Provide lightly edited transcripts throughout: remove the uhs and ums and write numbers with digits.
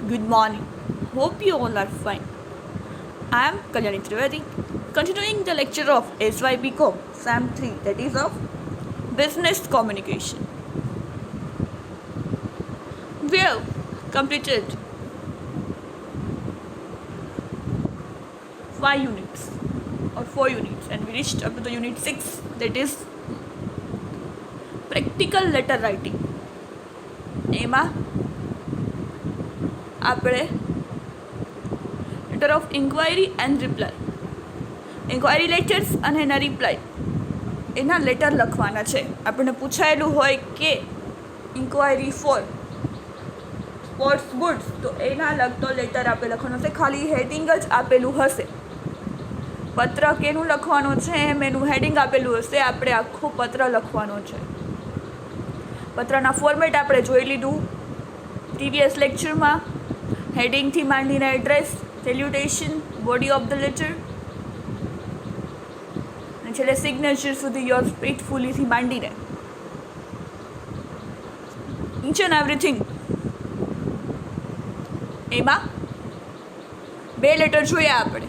Good morning. Hope you all are fine. I am Kalyani Trivedi, continuing the lecture of SYBCom SAM 3, that is of Business Communication. We have completed 5 units or 4 units and we reached up to the unit 6, that is practical letter writing. એમાં આપણે letter of inquiry and reply, inquiry letters અને એના reply, એના letter લખવાના છે. આપણને પૂછાયેલું હોય કે ઇન્ક્વાયરી ફોર સ્પોર્ટ્સ ગુડ્સ, તો એના લગતો લેટર આપણે લખવાનો છે. ખાલી હેડિંગ જ આપેલું હશે, પત્ર કેનું લખવાનું છે એમ એનું હેડિંગ આપેલું હશે, આપણે આખું પત્ર લખવાનો છે. પત્રના ફોર્મેટ આપણે જોઈ લીધું પ્રીવિયસ લેક્ચરમાં. હેડિંગથી માંડીને address, salutation, body of the letter અને છેલ્લે સિગ્નેચર સુધી યોર્સ ફેથફુલીથી માંડીને ઈચ એન્ડ એવરીથિંગ. એમાં 2 લેટર જોયા આપણે,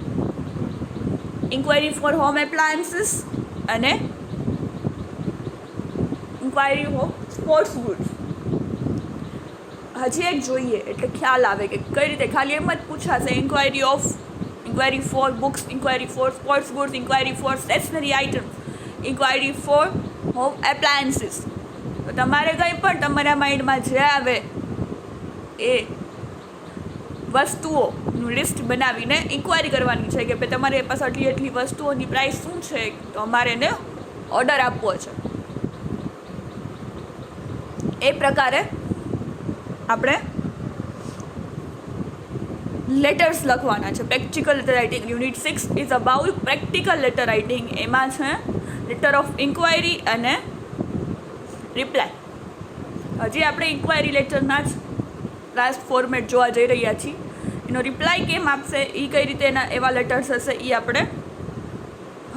ઇન્ક્વાયરી ફોર હોમ એપ્લાયન્સીસ અને ઇન્ક્વાયરી ફોર સ્પોર્ટ્સ ગુડ્સ. હજી એક જોઈએ એટલે ખ્યાલ આવે કે કઈ રીતે. ખાલી એમ જ પૂછાશે inquiry for books, inquiry for sports goods, inquiry for stationery items, inquiry for home appliances. તો તમારે કંઈ પણ તમારા માઇન્ડમાં જે આવે એ વસ્તુઓનું લિસ્ટ બનાવીને ઇન્ક્વાયરી કરવાની છે કે ભાઈ તમારી પાસે એટલી વસ્તુઓની પ્રાઇસ શું છે, તો અમારે એને ઓર્ડર આપવો છે. એ પ્રકારે આપણે લેટર્સ લખવાના છે. Practical letter writing unit 6 is about practical letter writing. એમાં છે લેટર ઓફ ઇન્ક્વાયરી અને રિપ્લાય. હજી આપણે ઇન્ક્વાયરી લેટરના જ લાસ્ટ ફોર્મેટ જોવા જઈ રહ્યા છીએ. એનો રિપ્લાય કેમ આપશે, એ કઈ રીતે એના એવા લેટર્સ હશે, એ આપણે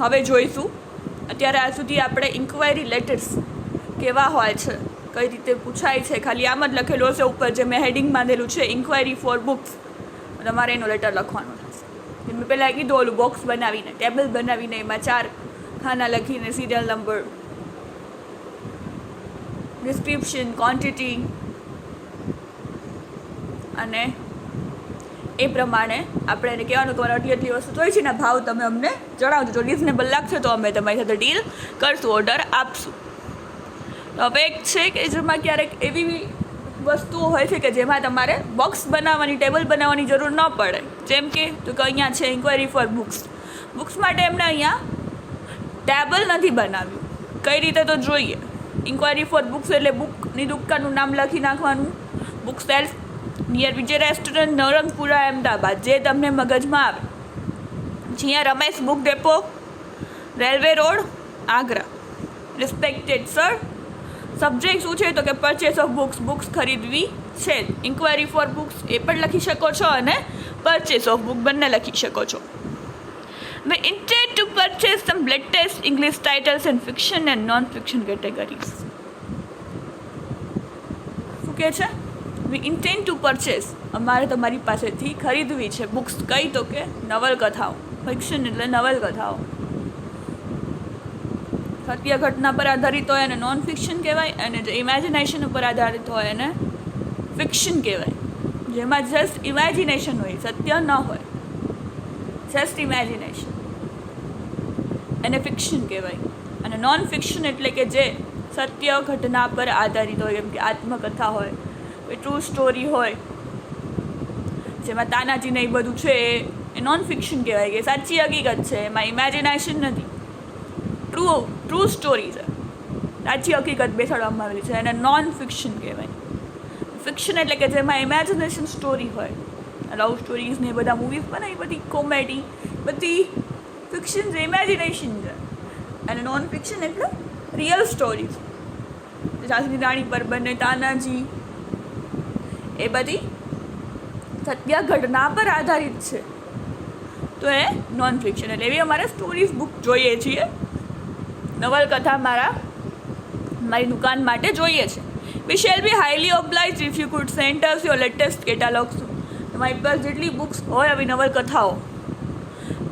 હવે જોઈશું. અત્યારે આ સુધી આપણે ઇન્ક્વાયરી લેટર્સ કેવા હોય છે, કઈ રીતે પૂછાય છે, ખાલી આમ જ લખેલું હશે ઉપર જે મેં હેડિંગ બાંધેલું છે ઇન્ક્વાયરી ફોર બુક્સ. તમારે એનો લેટર લખવાનો થશે. મેં પહેલાં કીધું ઓલું બોક્સ બનાવીને, ટેબલ બનાવીને એમાં 4 ખાના લખીને સિરિયલ નંબર, ડિસ્ક્રિપ્શન, ક્વોન્ટિટી અને એ પ્રમાણે આપણે એને કહેવાનું તમારે આટલી વસ્તુ જોઈ છે ને, ભાવ તમે અમને જણાવજો. જો રિઝનેબલ લાગશે તો અમે તમારી સાથે ડીલ કરશું, ઓર્ડર આપશું. તો હવે એક છે કે જેમાં ક્યારેક એવી વસ્તુઓ હોય છે કે જેમાં તમારે બોક્સ બનાવવાની, ટેબલ બનાવવાની જરૂર ન પડે. જેમ કે તો કે અહીંયા છે ઇન્ક્વાયરી ફોર બુક્સ. બુક્સ માટે એમને અહીંયા ટેબલ નથી બનાવ્યું. કઈ રીતે તો જોઈએ. ઇન્ક્વાયરી ફોર બુક્સ એટલે બુકની દુકાનનું નામ લખી નાખવાનું. બુક સેલ્સ નિયર વિજય રેસ્ટોરન્ટ, નવરંગપુરા, અમદાવાદ, જે તમને મગજમાં આવે. જ્યાં Ramesh book depot, railway road, Agra. Respected sir, subject શું છે તો કે પરચેસ ઓફ બુક્સ ખરીદવી છે. ઇન્ક્વાયરી ફોર બુક્સ એ પણ લખી શકો છો અને પરચેસ ઓફ બુક બંને લખી શકો છો. We intend to purchase some latest English titles in fiction and non-fiction categories. શું કહે છે? We intend to purchase, અમારે તમારી પાસેથી ખરીદવી છે બુક્સ. કઈ તો કે નવલકથાઓ. ફિક્શન એટલે નવલકથાઓ. સત્ય ઘટના પર આધારિત હોય એને નોન ફિક્શન કહેવાય, અને જે ઇમેજિનેશન ઉપર આધારિત હોય એને ફિક્શન કહેવાય. જેમાં જસ્ટ ઇમેજિનેશન હોય, સત્ય ન હોય, જસ્ટ ઇમેજિનેશન, એને ફિક્શન કહેવાય. અને નોન ફિક્શન એટલે કે જે સત્ય ઘટના પર આધારિત હોય, જેમ કે આત્મકથા હોય, કોઈ ટ્રુ સ્ટોરી હોય, જેમાં તાનાજીને એ બધું છે એ નોન ફિક્શન કહેવાય, કે સાચી હકીકત છે, એમાં ઇમેજિનેશન નથી, ટ્રુ સ્ટોરી છે, સાચી હકીકત બેસાડવામાં આવેલી છે, એને નોન ફિક્શન કહેવાય. ફિક્શન એટલે કે જેમાં ઇમેજિનેશન સ્ટોરી હોય, લવ સ્ટોરીઝ ને બધા મૂવીઝ બનાવી, બધી કોમેડી, બધી ફિક્શન છે, ઇમેજિનેશન છે. અને નોન ફિક્શન એટલે રિયલ સ્ટોરીઝ. ઝાંસીની રાણી પર બંને, તાનાજી, એ બધી સત્ય ઘટના પર આધારિત છે. તો એ નોન ફિક્શન એટલે એવી અમારે સ્ટોરીઝ બુક જોઈએ છીએ. નવલકથા મારી દુકાન માટે જોઈએ છે. We shall be highly obliged if you could send us your latest catalogs. તમારી પાસે જેટલી બુક્સ હોય આવી નવલકથાઓ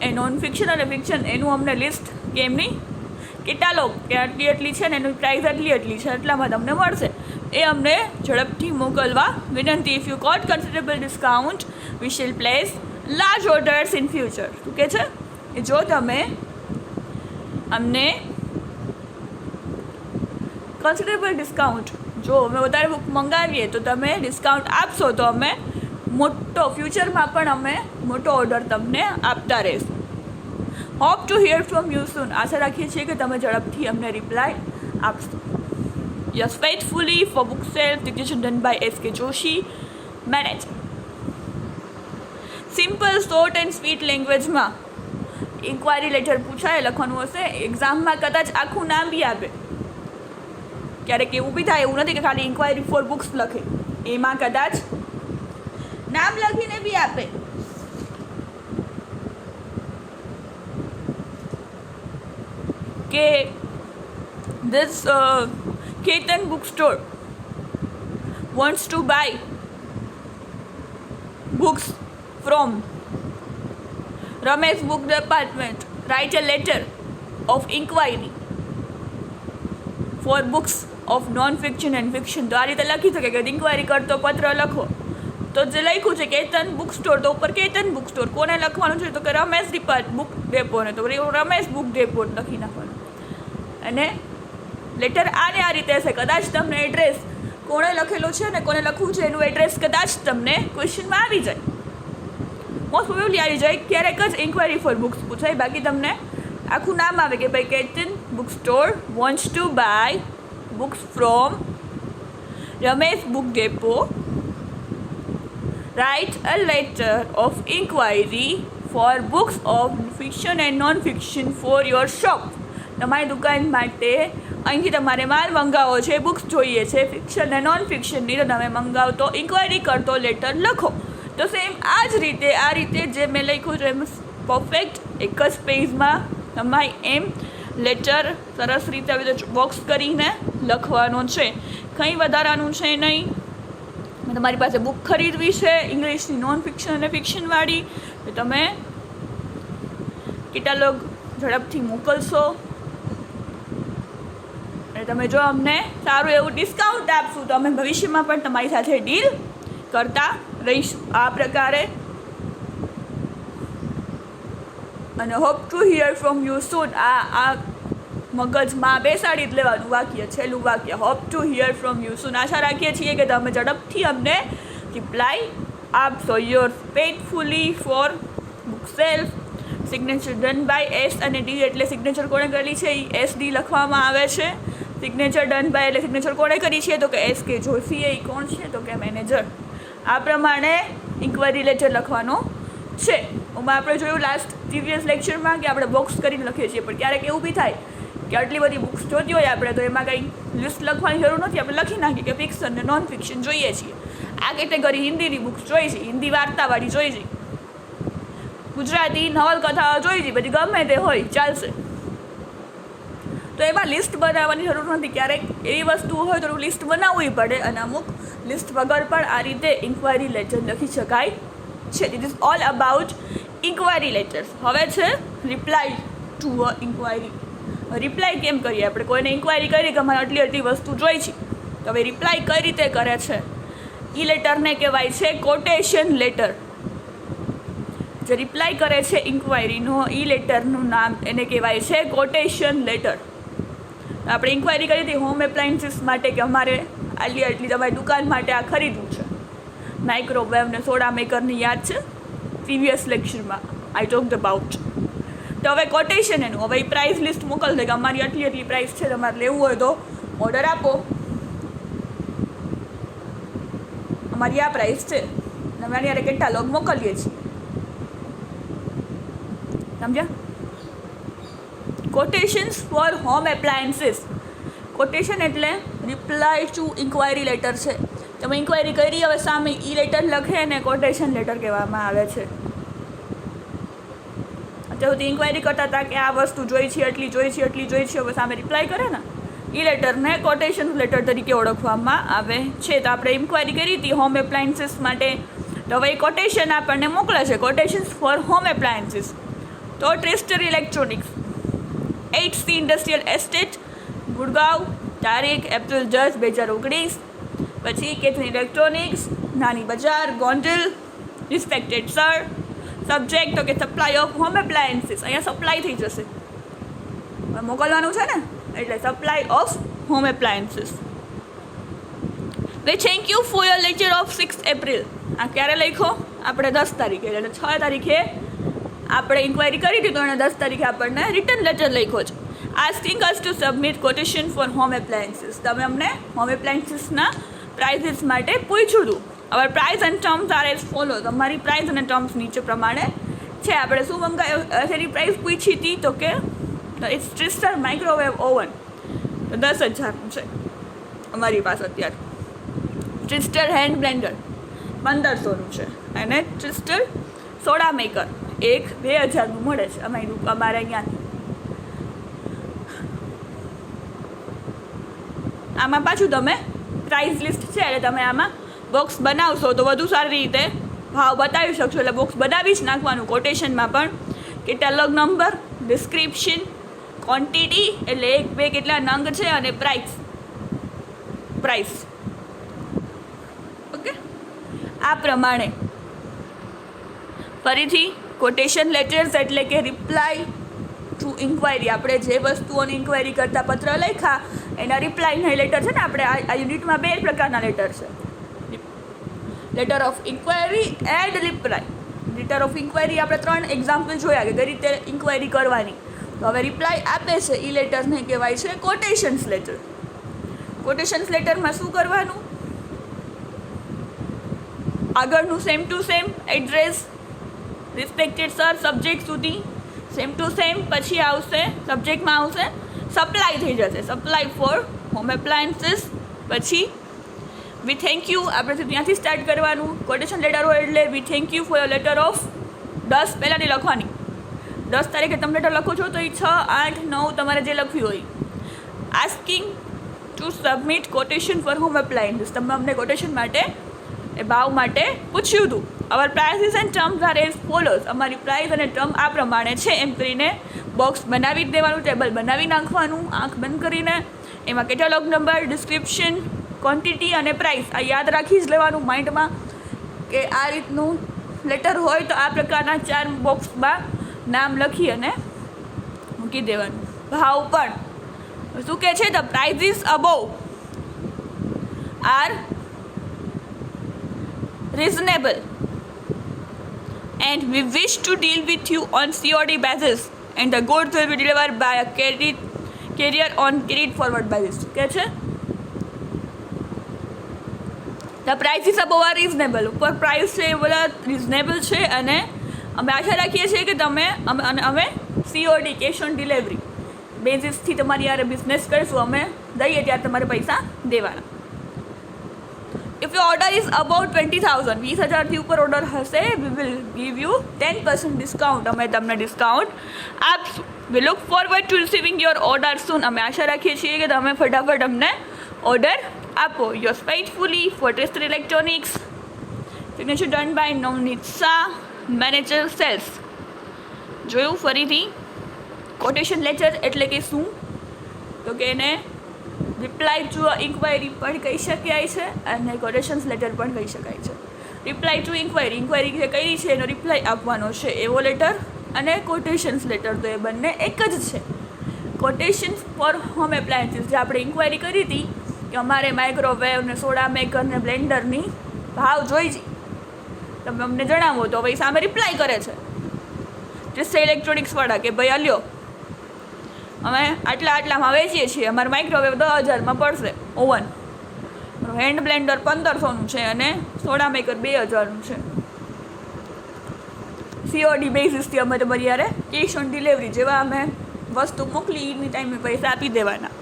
એ નોન ફિક્શન અને ફિક્શન એનું અમને લિસ્ટ કે એમની કેટાલોગ કે આટલી છે ને એની પ્રાઇસ આટલી છે એટલામાં તમને મળશે એ અમને ઝડપથી મોકલવા વિનંતી. ઇફ યુ ગોટ કન્સિડરેબલ ડિસ્કાઉન્ટ વી શીલ place large orders in future. શું કહે છે એ જો તમે અમને કન્સિડરેબલ ડિસ્કાઉન્ટ જો અમે વધારે બુક મંગાવીએ તો તમે ડિસ્કાઉન્ટ આપશો તો અમે ફ્યુચરમાં પણ અમે મોટો ઓર્ડર તમને આપતા રહીશું. Hope to hear from you soon. આશા રાખીએ છીએ કે તમે ઝડપથી અમને રિપ્લાય આપશો. Yours faithfully for book sale signature done by S.K. Joshi manager. Simple short and sweet લેંગ્વેજમાં ઇન્ક્વાયરી લેટર પૂછાય લખવાનું હશે. એક્ઝામમાં કદાચ આખું નામ બી આપે. ક્યારેક એવું બી થાય, એવું નથી કે ખાલી ઇન્ક્વાયરી ફોર બુક્સ લખે, એમાં કદાચ નામ લખીને બી આપે. કે this Ketan bookstore wants to buy books from Ramesh book department. Write a letter of inquiry for books of non-fiction and fiction. તો આ રીતે લખી શકે કે ઇન્ક્વાયરી કરતો પત્ર લખો. તો જે લખ્યું છે કેતન બુક સ્ટોર, તો ઉપર કેતન બુક સ્ટોર કોને લખવાનું છે તો કે રમેશ બુક ડેપોને, તો રમેશ બુક ડેપો લખી નાખવાનું. અને લેટર આને આ રીતે હશે. કદાચ તમને એડ્રેસ કોણે લખેલું છે ને કોને લખવું છે એનું એડ્રેસ કદાચ તમને ક્વેશ્ચનમાં આવી જાય, મોસ્ટ પ્રોબેબલી આવી જાય. ક્યારેક જ ઇન્ક્વાયરી ફોર બુક્સ પૂછાય, બાકી તમને આખું નામ આવે કે ભાઈ Ketan book store wants to buy books from Ramesh book depot. Write a letter of inquiry for books of fiction and non fiction for your shop. તમારી દુકાન માટે અહીંથી તમારે માલ મંગાવો છે, બુક્સ જોઈએ છે ફિક્શન અને નોન ફિક્શનની, તો તમે મંગાવતો ઇન્ક્વાયરી કરતો લેટર લખો. તો સેમ આ જ રીતે આ રીતે જે મેં લખ્યું છે એમ પરફેક્ટ એક જ પેજમાં તમારે એમ લેટર સરસ રીતે આવી રીતે બોક્સ કરીને લખવાનો છે, કંઈ વધારાનું છે નહીં. તમારી પાસે બુક ખરીદવી છે ઇંગ્લિશની નોન ફિક્શન અને ફિક્શનવાળી, તો તમે કેટાલોગ ઝડપથી મોકલશો અને તમે જો અમને સારું એવું ડિસ્કાઉન્ટ આપશું તો અમે ભવિષ્યમાં પણ તમારી સાથે ડીલ કરતા રહીશું આ પ્રકારે. અને hope to hear from you soon. આ મગજમાં બેસાડી જ લેવાનું વાક્ય, છેલ્લું વાક્ય, hope to hear from you soon. આશા રાખીએ છીએ કે તમે ઝડપથી અમને રિપ્લાય આપશો. Your faithfully for book self. Signature done by S અને D, એટલે સિગ્નેચર કોણે કરેલી છે એ SD લખવામાં આવે છે. સિગ્નેચર ડન બાય એટલે સિગ્નેચર કોણે કરી છે તો કે S.K. જોશી. એ કોણ છે તો કે મેનેજર. આ પ્રમાણે ઇન્ક્વાયરી લેટર લખવાનો છે. એમાં આપણે જોયું લાસ્ટ પ્રીવિયસ લેક્ચરમાં કે આપણે બોક્સ કરીને લખીએ છીએ, પણ ક્યારેક એવું બી થાય કે આટલી બધી બુક્સ જોતી હોય આપણે તો એમાં કંઈ લિસ્ટ લખવાની જરૂર નથી, આપણે લખી નાખીએ કે ફિક્શન ને નોન ફિક્શન જોઈએ છીએ. આ કેટેગરી હિન્દીની બુક્સ જોઈ છે, હિન્દી વાર્તાવાળી જોઈ છે, ગુજરાતી નવલકથાઓ જોઈ છે, બધી ગમે તે હોય ચાલશે. તો એમાં લિસ્ટ બનાવવાની જરૂર નથી. ક્યારેક એવી વસ્તુ હોય તો લિસ્ટ બનાવવી પડે, અને અમુક લિસ્ટ વગર પણ આ રીતે ઇન્ક્વાયરી લેટર લખી શકાય છે. It is all about inquiry letters. હવે છે reply to a inquiry. Reply કેમ કરીએ? આપણે કોઈને ઇન્ક્વાયરી કરી કે અમારે આટલી વસ્તુ જોઈ છે, તો હવે રિપ્લાય કઈ રીતે કરે છે? એ લેટરને કહેવાય છે કોટેશન લેટર. જે રિપ્લાય કરે છે ઇન્ક્વાયરીનો એ લેટરનું નામ એને કહેવાય છે કોટેશન લેટર. આપણે ઇન્ક્વાયરી કરી હતી હોમ એપ્લાયન્સીસ માટે કે અમારે આટલી તમારી દુકાન માટે આ ખરીદવું છે, માઇક્રોવેવ ને સોડા મેકરની, યાદ છે પ્રીવિયસ લેક્ચરમાં આઈ ટોક્ડ અબાઉટ. તો હવે કોટેશન એનું, હવે એ પ્રાઇસ લિસ્ટ મોકલશે કે અમારી આટલી પ્રાઇસ છે, તમારે લેવું હોય તો ઓર્ડર આપો, અમારી આ પ્રાઇસ છે, અમે યારે કેટાલોગ મોકલીએ છીએ. સમજ્યા? કોટેશન્સ ફોર હોમ એપ્લાયન્સીસ. કોટેશન એટલે રિપ્લાય ટુ ઇન્ક્વાયરી લેટર છે. તમે ઇન્ક્વાયરી કરી, હવે સામે ઈ લેટર લખે ને કોટેશન લેટર કહેવામાં આવે છે. અત્યાર સુધી ઇન્ક્વાયરી કરતા હતા કે આ વસ્તુ જોઈ છે, એટલી જોઈ છે, હવે સામે રિપ્લાય કરે ને એ લેટરને કોટેશન લેટર તરીકે ઓળખવામાં આવે છે. તો આપણે ઇન્ક્વાયરી કરી હતી હોમ એપ્લાયન્સીસ માટે તો હવે એ કોટેશન આપણને મોકલે છે, કોટેશન્સ ફોર હોમ એપ્લાયન્સીસ. તો Trister electronics, 8C industrial estate, Gurgaon, તારીખ એપ્રિલ 10, 2019. પછી કેથન ઇલેક્ટ્રોનિક્સ, નાની બજાર, ગોંડલ. રિસ્પેક્ટેડ સર, સબ્જેક્ટ તો કે સપ્લાય ઓફ હોમ એપ્લાયન્સીસ. અહીંયા સપ્લાય થઈ જશે, મોકલવાનું છે ને, એટલે supply of home appliances. Way thank you for your lecture of 6 April. આ ક્યારે લખ્યો? આપણે 10 તારીખે, એટલે 6 તારીખે આપણે ઇન્ક્વાયરી કરી હતી, તો એને 10 તારીખે આપણને રિટર્ન લેટર લખ્યો છે. Asking us to submit quotation for home appliances. તમે અમને હોમ એપ્લાયન્સીસના પ્રાઇઝીસ માટે પૂછ્યું હતું. હવે price and terms are as follow. તમારી પ્રાઇસ અને ટર્મ્સ નીચે પ્રમાણે છે. આપણે શું મંગાવ્યું, એની પ્રાઇસ પૂછી હતી તો કે ઇટ્સ ટ્રિસ્ટર માઇક્રોવેવ ઓવન, તો 10,000નું છે અમારી પાસે અત્યારે. ટ્રિસ્ટર હેન્ડ બ્લેન્ડર 1,500નું છે, અને ટ્રિસ્ટર સોડા મેકર 2,000નું મળે છે અમારે અહીંયાથી. આમાં પાછું તમે પ્રાઇસ લિસ્ટ છે, એટલે તમે આમાં બોક્સ બનાવશો તો વધુ સારી રીતે ભાવ બતાવી શકશો. એટલે બોક્સ બનાવી જ નાખવાનું. કોટેશનમાં પણ કેટેલોગ નંબર, ડિસ્ક્રિપ્શન, ક્વોન્ટિટી એટલે 1, 2 કેટલા નંગ છે, અને પ્રાઇસ. ઓકે, આ પ્રમાણે. ફરીથી કોટેશન લેટર્સ એટલે કે રિપ્લાય ટુ ઇન્ક્વાયરી. આપણે જે વસ્તુઓની ઇન્ક્વાયરી કરતા પત્ર લખ્યા એના રિપ્લાયના લેટર છે ને. આપણે આ યુનિટમાં 2 પ્રકારના લેટર છે, letter of inquiry and reply. Letter of inquiry આપણે 3 એક્ઝામ્પલ જોયા કે કઈ રીતે ઇન્ક્વાયરી કરવાની. તો હવે રિપ્લાય આપે છે એ લેટરને કહેવાય છે કોટેશન્સ લેટર. કોટેશન્સ લેટરમાં શું કરવાનું? આગળનું same to same address, respected sir, subject સુધી સેમ ટુ સેમ. પછી આવશે સબ્જેક્ટમાં આવશે સપ્લાય થઈ જશે, સપ્લાય ફોર હોમ એપ્લાયન્સીસ. પછી વી થેન્ક યુ, આપણે ત્યાંથી સ્ટાર્ટ કરવાનું. કોટેશન લેટર હોય એટલે વી thank you for your letter of 10 પહેલાંની લખવાની. 10 તારીખે તમે લેટર લખો છો તો એ 6, 8, 9 તમારે જે લખ્યું હોય. Asking to submit quotation for home appliances. તમે અમને કોટેશન માટે એ ભાવ માટે પૂછ્યું હતું. Our prices and terms are as follows. અમારી પ્રાઇસ અને ટર્મ આ પ્રમાણે છે, એમ કરીને બોક્સ બનાવી જ દેવાનું, ટેબલ બનાવી નાખવાનું આંખ બંધ કરીને. એમાં કેટેલોગ નંબર, ડિસ્ક્રિપ્શન, ક્વોન્ટિટી અને પ્રાઇસ આ યાદ રાખી જ લેવાનું માઇન્ડમાં, કે આ રીતનું લેટર હોય તો આ પ્રકારના 4 બોક્સમાં નામ લખી અને મૂકી દેવાનું. ભાવ પણ શું કહે છે? The prices above are reasonable and we wish to deal with you on COD basis and the goods will be delivered by a carrier on carried forward basis. કે છે the prices above are reasonable. ઉપર price છે એ બધા reasonable છે, અને અમે આશા રાખીએ છીએ કે તમે અમે COD કેશ ઓન ડિલિવરી બેઝિસથી તમારી યારે બિઝનેસ કરીશું. અમે દઈએ ત્યારે તમારે પૈસા દેવાના. If your order is about 20,000, 20,000થી ઉપર ઓર્ડર હશે, we will give you 10% discount. અમે તમને ડિસ્કાઉન્ટ આપશું. We look forward to receiving your order soon. અમે આશા રાખીએ છીએ કે તમે ફટાફટ અમને ઓર્ડર આપો. Yours faithfully for Tristar Electronics. Signature done by Navneet Shah, Manager Sales. જોયું ફરીથી? કોટેશન લેટર એટલે કે શું? તો કે એને રિપ્લાય ટુ ઇન્ક્વાયરી પણ કહી શકાય છે, અને કોટેશન્સ લેટર પણ કહી શકાય છે. રિપ્લાય ટુ ઇન્ક્વાયરી જે કરી છે એનો રિપ્લાય આપવાનો છે એવો લેટર, અને કોટેશન્સ લેટર તો એ બંને એક જ છે. કોટેશન્સ ફોર હોમ એપ્લાયન્સીસ જે આપણે ઇન્ક્વાયરી કરી હતી કે અમારે માઇક્રોવેવ ને સોડા મેકર ને બ્લેન્ડરની ભાવ જોઈ છે, તમે અમને જણાવો. તો ભાઈ સામે રિપ્લાય કરે છે ટ્રિસ્ટર ઇલેક્ટ્રોનિક્સવાળા કે ભાઈ અલ્યો અમે આટલામાં વેચીએ છીએ, અમારે માઇક્રોવેવ 10,000માં પડશે, ઓવન, હેન્ડ બ્લેન્ડર 1,500નું છે, અને સોડા મેકર 2,000નું છે. COD બેઝિસથી અમે તમારી યારે કેશ ઓન ડિલિવરી જેવા અમે વસ્તુ મોકલી એની ટાઈમે પૈસા આપી દેવાના.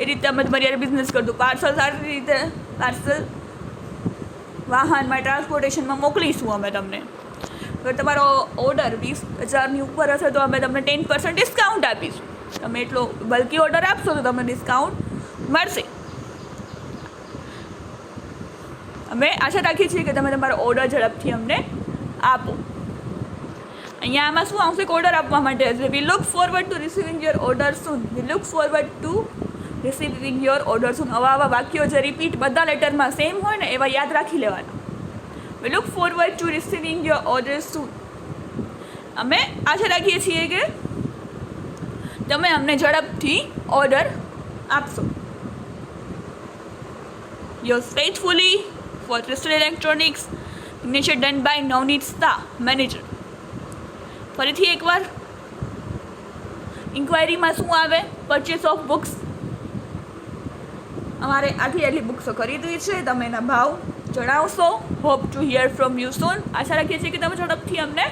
એ રીતે અમે તમારી યારે બિઝનેસ કરતું. પાર્સલ સારી રીતે પાર્સલ વાહનમાં ટ્રાન્સપોર્ટેશનમાં મોકલીશું અમે તમને. અગર તમારો ઓર્ડર 20,000ની ઉપર હશે તો અમે તમને 10% ડિસ્કાઉન્ટ આપીશું. તમે એટલો બલ્કી ઓર્ડર આપશો તો તમને ડિસ્કાઉન્ટ મળશે. અમે આશા રાખીએ છીએ કે તમે તમારો ઓર્ડર ઝડપથી અમને આપો. અહીંયા આમાં શું આવશે ઓર્ડર આપવા માટે? We look forward to receiving your order soon. We look forward to receiving your order soon. આવા વાક્યો જે રિપીટ બધા લેટરમાં સેમ હોય ને એવા યાદ રાખી લેવાના. We look forward to receiving your order soon. અમે આશા રાખીએ છીએ કે તમે અમને ઝડપથી ઓર્ડર આપશો. Yours faithfully for Crystal electronics, signature done by Navneet Shah, manager. ફરીથી એકવાર ઇન્ક્વાયરીમાં શું આવે? Purchase of books. અમારે આટલી બુક્સો ખરીદવી છે, તમે એના ભાવ જણાવશો. Hope to hear from you soon. આશા રાખીએ છીએ કે તમે ઝડપથી અમને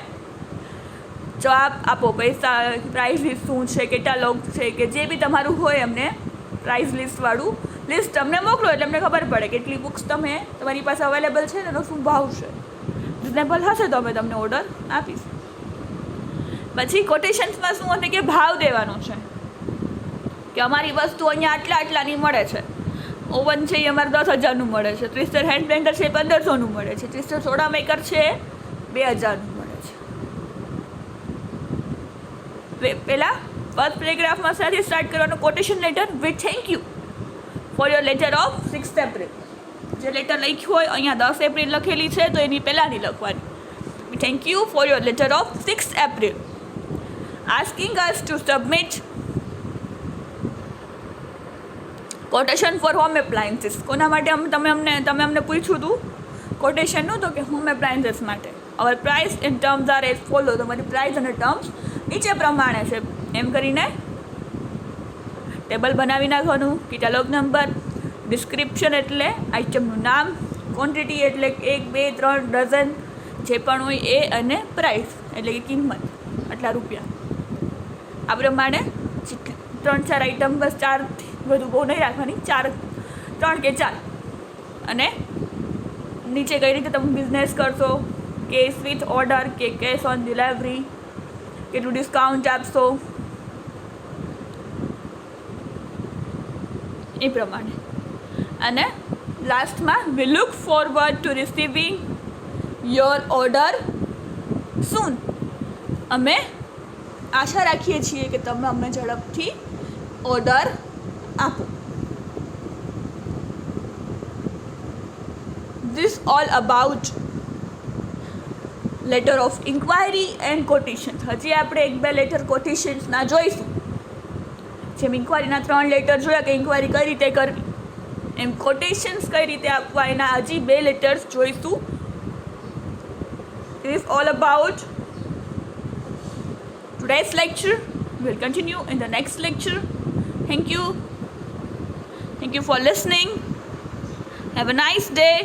જવાબ આપો. પૈસા, પ્રાઇસ લિસ્ટ શું છે, કેટાલોગ છે, કે જે બી તમારું હોય અમને પ્રાઇસ લિસ્ટવાળું લિસ્ટ અમને મોકલો એટલે અમને ખબર પડે કેટલી બુક્સ તમારી પાસે અવેલેબલ છે ને એનો શું ભાવ છે. રિઝનેબલ હશે તો અમે તમને ઓર્ડર આપીશું. પછી કોટેશન્સમાં શું હશે કે ભાવ દેવાનો છે કે અમારી વસ્તુ અહીંયા આટલાની મળે છે. ઓવન છે એ અમારે 10,000નું મળે છે. ટ્વિસ્ટર હેન્ડ બ્લેન્ડર છે 1,500નું મળે છે. ટ્વિસ્ટર સોડા મેકર છે 2,000નું મળે છે. પહેલાં ફર્સ્ટ પેરેગ્રાફમાં સાથે સ્ટાર્ટ કરવાનો quotation letter. V thank you for your letter of 6 April. જે લેટર લખ્યું હોય અહીંયા 10 એપ્રિલ લખેલી છે તો એની પહેલાંની લખવાની. વી thank you for your letter of 6 April. Asking us to submit quotation for home appliances. કોના માટે તમે અમને પૂછ્યું હતું કોટેશનનું? તો કે હોમ એપ્લાયન્સીસ માટે. Our price and terms are as follow. તમારી પ્રાઇસ અને ટર્મ્સ નીચે પ્રમાણે છે એમ કરીને ટેબલ બનાવી નાખવાનું. કેટાલોગ નંબર, ડિસ્ક્રિપ્શન એટલે આઇટમનું નામ, ક્વોન્ટિટી એટલે 1, 2, 3 ડઝન જે પણ હોય એ, અને પ્રાઇસ એટલે કે કિંમત આટલા રૂપિયા. આ પ્રમાણે 3-4 આઇટમ, બસ 4 વધુ બહુ નહીં રાખવાની, 3 કે 4. અને નીચે કઈ રીતે તમે બિઝનેસ કરશો, કેશ વિથ ઓર્ડર કે કેશ ઓન ડિલિવરી, કેટલું ડિસ્કાઉન્ટ આપશો એ પ્રમાણે. અને લાસ્ટમાં we look forward to receiving your order soon. અમે આશા રાખીએ છીએ કે તમે અમને ઝડપથી ઓર્ડર આપો. This all about letter of inquiry and quotations. હજી આપણે 1-2 લેટર કોટેશન્સના જોઈશું. જેમ ઇન્ક્વાયરીના 3 લેટર જોયા કે ઇન્ક્વાયરી કઈ રીતે કરવી, એમ કોટેશન્સ કઈ રીતે આપવા એના હજી 2 લેટર્સ જોઈશું. It is all about today's lecture. We'll continue in the next lecture. Thank you for listening. Have a nice day.